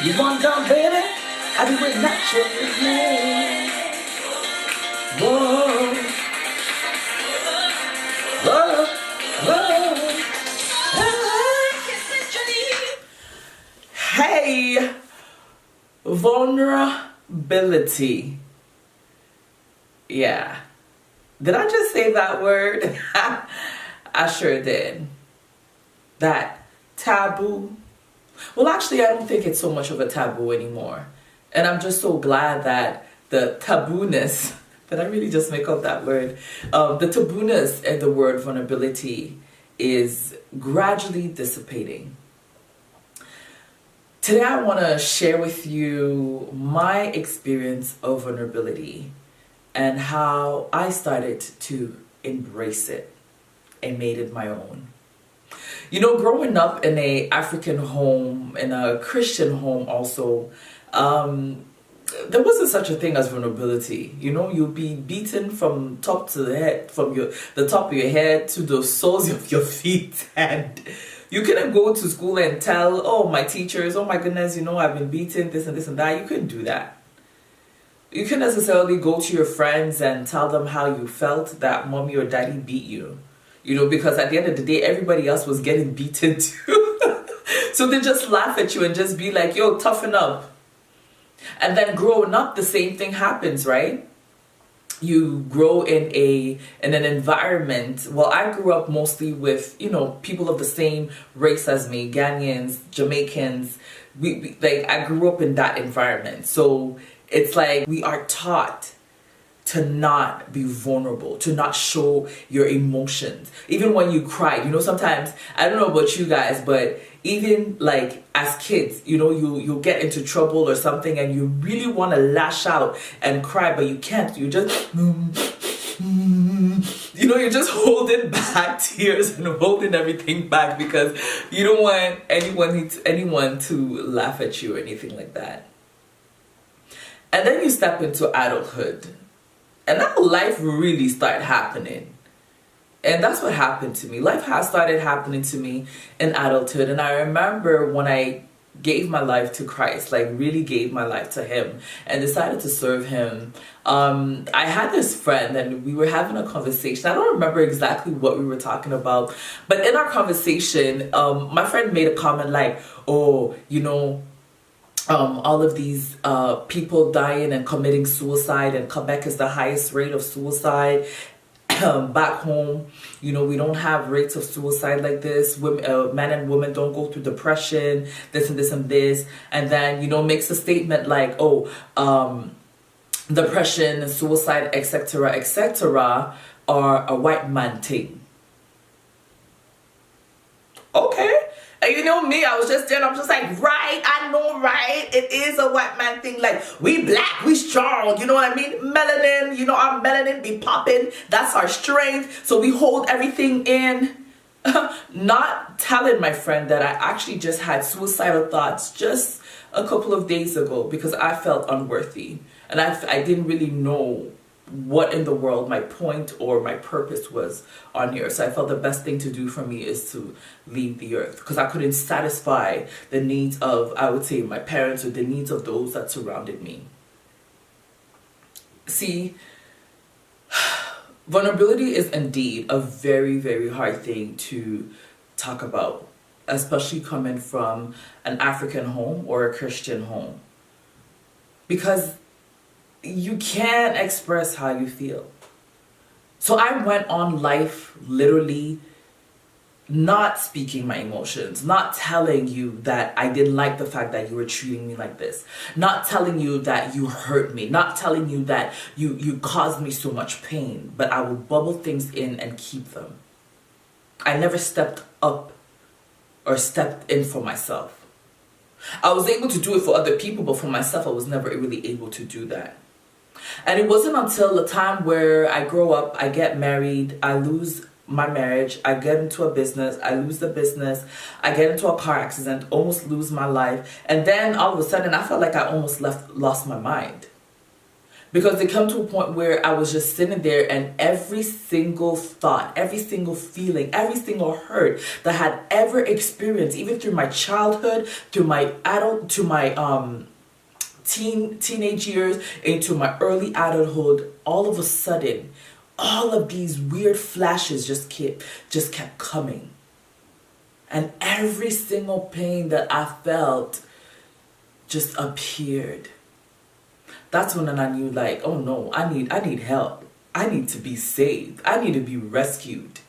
You want down, baby? I do it naturally. Whoa, whoa, whoa. Hey, vulnerability. Yeah. Did I just say that word? I sure did. That taboo. Well, actually, I don't think it's so much of a taboo anymore. And I'm just so glad that the tabooness, did I really just make up that word? The tabooness and the word vulnerability is gradually dissipating. Today, I want to share with you my experience of vulnerability and how I started to embrace it and made it my own. You know, growing up in a African home, in a Christian home also, there wasn't such a thing as vulnerability. You know, you'll be beaten from top to the head, from the top of your head to the soles of your feet, and you couldn't go to school and tell, oh, my teachers, oh my goodness, you know, I've been beaten, this and this and that. You couldn't do that. You couldn't necessarily go to your friends and tell them how you felt that mommy or daddy beat you. You know, because at the end of the day, everybody else was getting beaten too. So they just laugh at you and just be like, yo, toughen up. And then growing up, the same thing happens, right? You grow in an environment. Well, I grew up mostly with, you know, people of the same race as me, Ghanaians, Jamaicans. I grew up in that environment. So it's like we are taught to not be vulnerable, to not show your emotions. Even when you cry, you know, sometimes, I don't know about you guys, but even like as kids, you know, you'll get into trouble or something and you really want to lash out and cry, but you can't. You just, you know, you're just holding back tears and holding everything back because you don't want anyone to laugh at you or anything like that. And then you step into adulthood. And now life really started happening. And that's what happened to me. Life has started happening to me in adulthood. And I remember when I gave my life to Christ, like really gave my life to Him and decided to serve Him. I had this friend and we were having a conversation. I don't remember exactly what we were talking about. But in our conversation, my friend made a comment like, oh, you know, all of these people dying and committing suicide, and Quebec is the highest rate of suicide. Back home, you know, we don't have rates of suicide like this. Women, men and women don't go through depression, this and this and this. And then, you know, makes a statement like, oh, depression and suicide, etc., are a white man thing. Okay. And you know me, I was just there and I'm just like, right, I know, right? It is a white man thing. Like, we black, we strong, you know what I mean? Melanin, you know, our melanin be popping. That's our strength. So we hold everything in. Not telling my friend that I actually just had suicidal thoughts just a couple of days ago because I felt unworthy. And I didn't really know what in the world my point or my purpose was on here. So I felt the best thing to do for me is to leave the earth because I couldn't satisfy the needs of, I would say, my parents or the needs of those that surrounded me. See, vulnerability is indeed a very, very hard thing to talk about, especially coming from an African home or a Christian home, because you can't express how you feel. So I went on life literally not speaking my emotions, not telling you that I didn't like the fact that you were treating me like this, not telling you that you hurt me, not telling you that you caused me so much pain, but I would bubble things in and keep them. I never stepped up or stepped in for myself. I was able to do it for other people, but for myself, I was never really able to do that. And it wasn't until the time where I grow up, I get married, I lose my marriage, I get into a business, I lose the business, I get into a car accident, almost lose my life. And then all of a sudden, I felt like I almost lost my mind. Because it come to a point where I was just sitting there, and every single thought, every single feeling, every single hurt that I had ever experienced, even through my childhood, through my adult, to my teenage years, into my early adulthood, all of a sudden, all of these weird flashes just kept coming. And every single pain that I felt just appeared. That's when I knew, like, oh no, I need help. I need to be saved. I need to be rescued.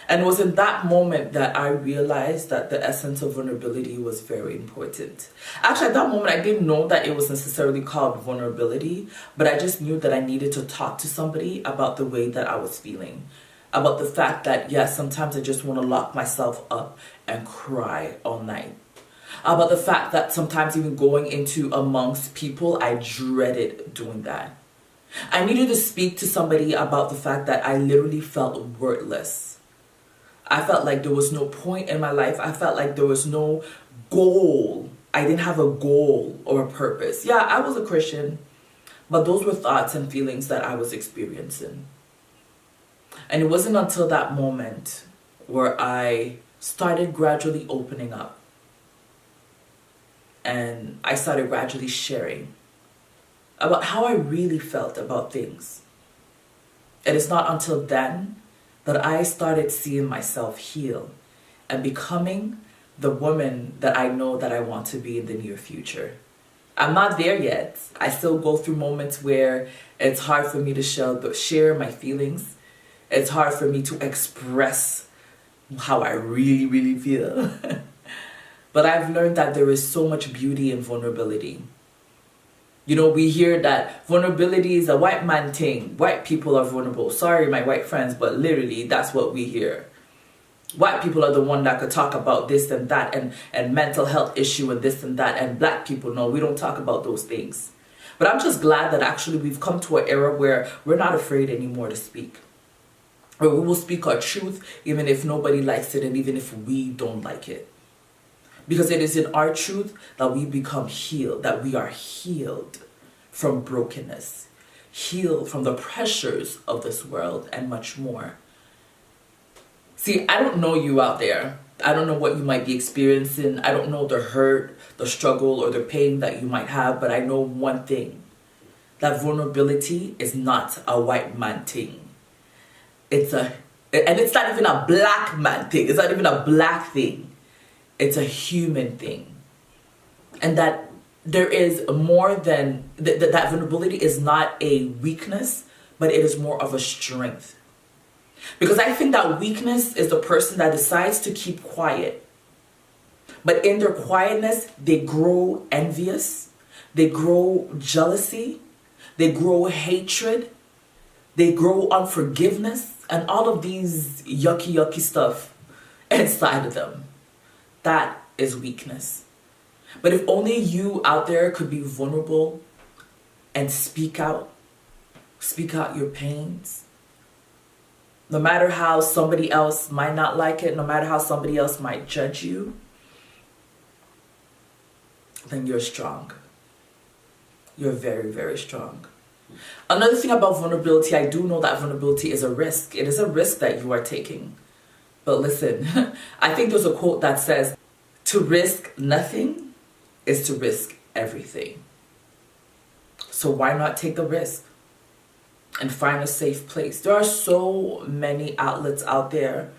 And it was in that moment that I realized that the essence of vulnerability was very important. Actually, at that moment, I didn't know that it was necessarily called vulnerability, but I just knew that I needed to talk to somebody about the way that I was feeling. About the fact that, yes, sometimes I just want to lock myself up and cry all night. About the fact that sometimes even going into amongst people, I dreaded doing that. I needed to speak to somebody about the fact that I literally felt worthless. I felt like there was no point in my life. I felt like there was no goal. I didn't have a goal or a purpose. Yeah, I was a Christian, but those were thoughts and feelings that I was experiencing. And it wasn't until that moment where I started gradually opening up. And I started gradually sharing about how I really felt about things. And it's not until then that I started seeing myself heal and becoming the woman that I know that I want to be in the near future. I'm not there yet. I still go through moments where it's hard for me to share my feelings. It's hard for me to express how I really, really feel. But I've learned that there is so much beauty in vulnerability. You know, we hear that vulnerability is a white man thing. White people are vulnerable. Sorry, my white friends, but literally that's what we hear. White people are the one that could talk about this and that and mental health issue and this and that. And black people, no, we don't talk about those things. But I'm just glad that actually we've come to an era where we're not afraid anymore to speak. Where we will speak our truth even if nobody likes it and even if we don't like it. Because it is in our truth that we become healed, that we are healed from brokenness, healed from the pressures of this world, and much more. See, I don't know you out there. I don't know what you might be experiencing. I don't know the hurt, the struggle, or the pain that you might have, but I know one thing. That vulnerability is not a white man thing. And it's not even a black man thing. It's not even a black thing. It's a human thing. And that there is more than, that vulnerability is not a weakness, but it is more of a strength. Because I think that weakness is the person that decides to keep quiet. But in their quietness, they grow envious, they grow jealousy, they grow hatred, they grow unforgiveness, and all of these yucky stuff inside of them. That is weakness. But if only you out there could be vulnerable and speak out your pains, no matter how somebody else might not like it, no matter how somebody else might judge you, then you're strong. You're very, very strong. Another thing about vulnerability, I do know that vulnerability is a risk. It is a risk that you are taking. But listen, I think there's a quote that says, to risk nothing is to risk everything. So why not take the risk and find a safe place? There are so many outlets out there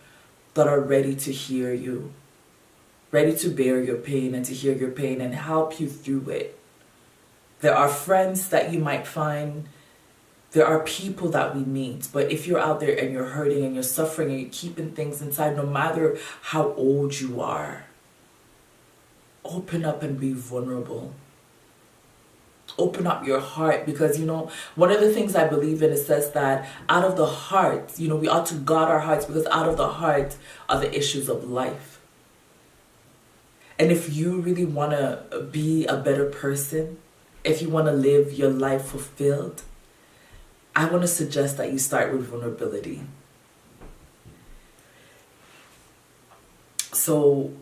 that are ready to hear you, ready to bear your pain and to hear your pain and help you through it. There are friends that you might find. There are people that we meet. But if you're out there and you're hurting and you're suffering and you're keeping things inside, no matter how old you are, open up and be vulnerable. Open up your heart, because, you know, one of the things I believe in, it says that out of the heart, you know, we ought to guard our hearts, because out of the heart are the issues of life. And if you really want to be a better person, if you want to live your life fulfilled, I want to suggest that you start with vulnerability. So,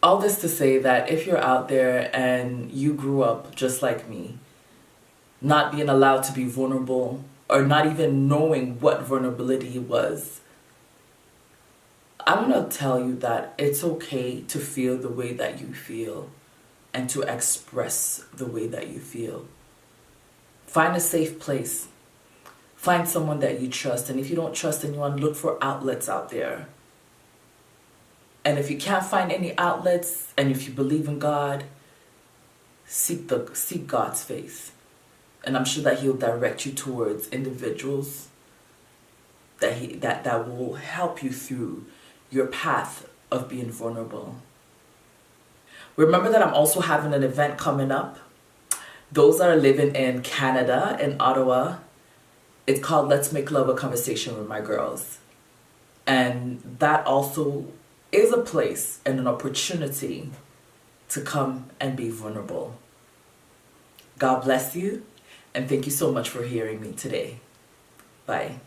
all this to say that if you're out there and you grew up just like me, not being allowed to be vulnerable, or not even knowing what vulnerability was. I want to tell you that it's okay to feel the way that you feel and to express the way that you feel. Find a safe place. Find someone that you trust. And if you don't trust anyone, look for outlets out there. And if you can't find any outlets, and if you believe in God, seek God's face. And I'm sure that He'll direct you towards individuals that will help you through your path of being vulnerable. Remember that I'm also having an event coming up. Those that are living in Canada, in Ottawa, it's called Let's Make Love a Conversation with My Girls. And that also is a place and an opportunity to come and be vulnerable. God bless you, and thank you so much for hearing me today. Bye.